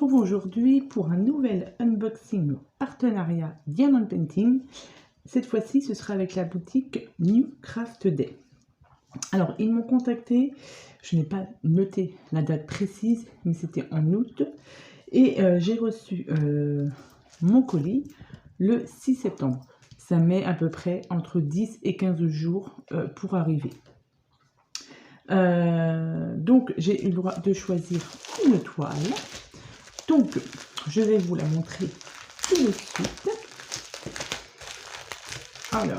retrouve aujourd'hui pour un nouvel unboxing partenariat Diamond Painting. Cette fois-ci, ce sera avec la boutique New Craft Day. Alors, ils m'ont contacté, je n'ai pas noté la date précise, mais c'était en août. Et j'ai reçu mon colis le 6 septembre. Ça met à peu près entre 10 et 15 jours pour arriver. Donc, j'ai eu le droit de choisir une toile. Donc, je vais vous la montrer tout de suite. Alors,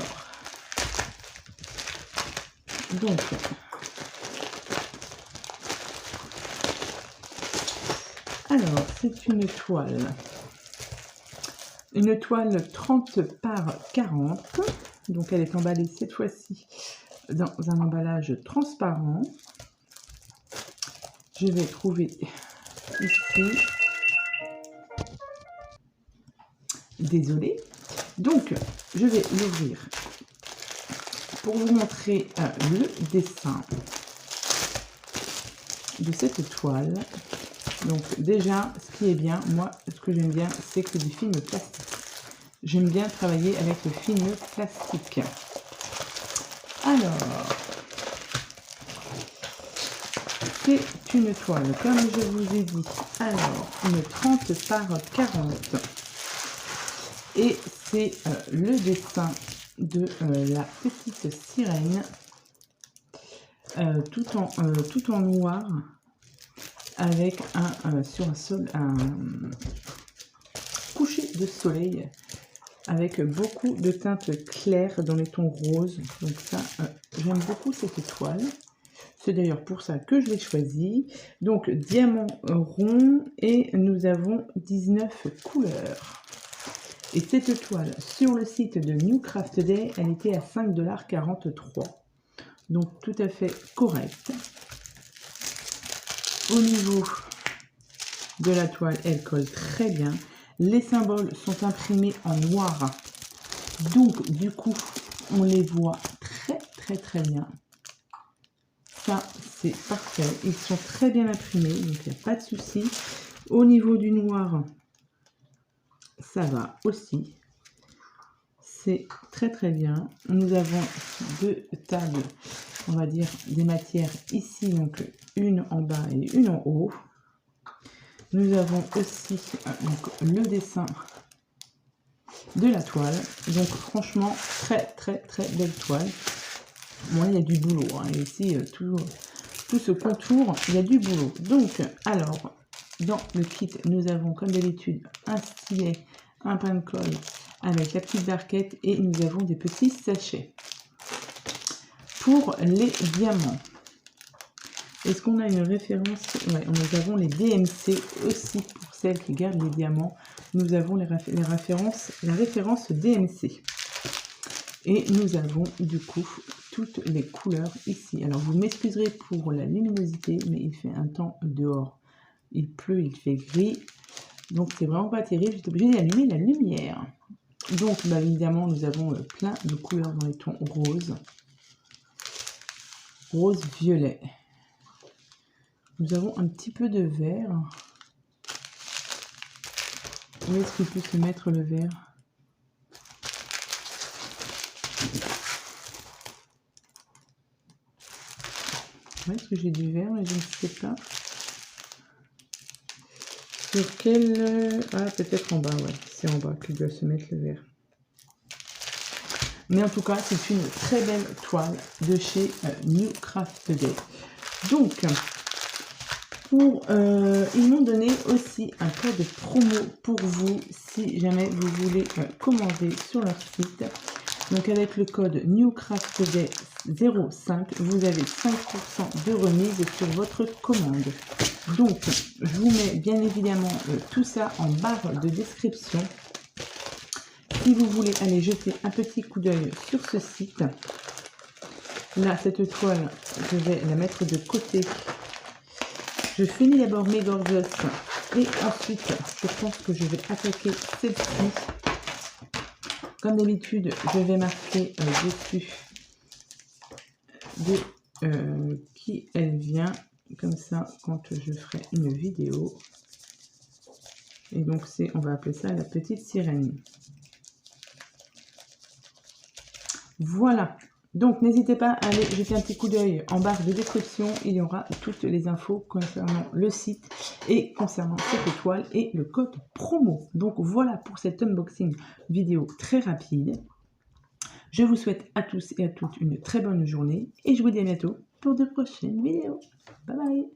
c'est une toile 30 par 40. Donc, elle est emballée cette fois-ci dans un emballage transparent. Je vais trouver ici. Désolée. Donc, je vais l'ouvrir pour vous montrer le dessin de cette toile. Donc, déjà, ce qui est bien, moi, ce que j'aime bien, c'est que du film plastique. J'aime bien travailler avec le film plastique. Alors, c'est une toile, comme je vous ai dit. Alors, une 30 par 40. Et c'est le dessin de la petite sirène, tout en noir, avec un coucher de soleil, avec beaucoup de teintes claires dans les tons roses. Donc ça, j'aime beaucoup cette toile. C'est d'ailleurs pour ça que je l'ai choisie. Donc, diamant rond, et nous avons 19 couleurs. Et cette toile, sur le site de New Craft Day, elle était à 5,43 $. Donc, tout à fait correct. Au niveau de la toile, elle colle très bien. Les symboles sont imprimés en noir. Donc, du coup, on les voit très bien. Ça, c'est parfait. Ils sont très bien imprimés, donc il n'y a pas de souci. Au niveau du noir, ça va aussi. C'est très bien. Nous avons deux tables, on va dire, des matières ici, donc une en bas et une en haut. Nous avons aussi donc, le dessin de la toile. Donc franchement, très belle toile. Bon, il y a du boulot. Hein. Ici, tout ce contour, il y a du boulot. Donc, alors, dans le kit, nous avons comme d'habitude un stylet, un pain de colle avec la petite barquette, et nous avons des petits sachets. Pour les diamants, est-ce qu'on a une référence? Ouais, nous avons les DMC aussi, pour celles qui gardent les diamants. Nous avons la référence DMC. Et nous avons du coup toutes les couleurs ici. Alors vous m'excuserez pour la luminosité, mais il fait un temps dehors. Il pleut, il fait gris. Donc c'est vraiment pas terrible. J'étais obligée d'allumer la lumière. Donc bah, évidemment, nous avons plein de couleurs dans les tons roses. Rose, violet. Nous avons un petit peu de vert. Où est-ce qu'il peut se mettre le vert? Est-ce que j'ai du vert, mais je ne sais pas. Sur quel... Ah, peut-être en bas, ouais. C'est en bas qu'il doit se mettre le vert. Mais en tout cas, c'est une très belle toile de chez New Craft Day. Donc, ils m'ont donné aussi un code promo pour vous, si jamais vous voulez commander sur leur site. Donc avec le code NewCraftDay 05, vous avez 5% de remise sur votre commande. Donc, je vous mets bien évidemment tout ça en barre de description. Si vous voulez aller jeter un petit coup d'œil sur ce site, là, cette toile, je vais la mettre de côté. Je finis d'abord mes gorgeous et ensuite, je pense que je vais attaquer celle-ci. Comme d'habitude, je vais marquer dessus de qui elle vient. Comme ça, quand je ferai une vidéo, Et donc, on va appeler ça la petite sirène. Voilà. Donc, n'hésitez pas à aller jeter un petit coup d'œil en barre de description. Il y aura toutes les infos concernant le site et concernant cette étoile et le code promo. Donc, voilà pour cet unboxing vidéo très rapide. Je vous souhaite à tous et à toutes une très bonne journée et je vous dis à bientôt pour de prochaines vidéos. Bye bye!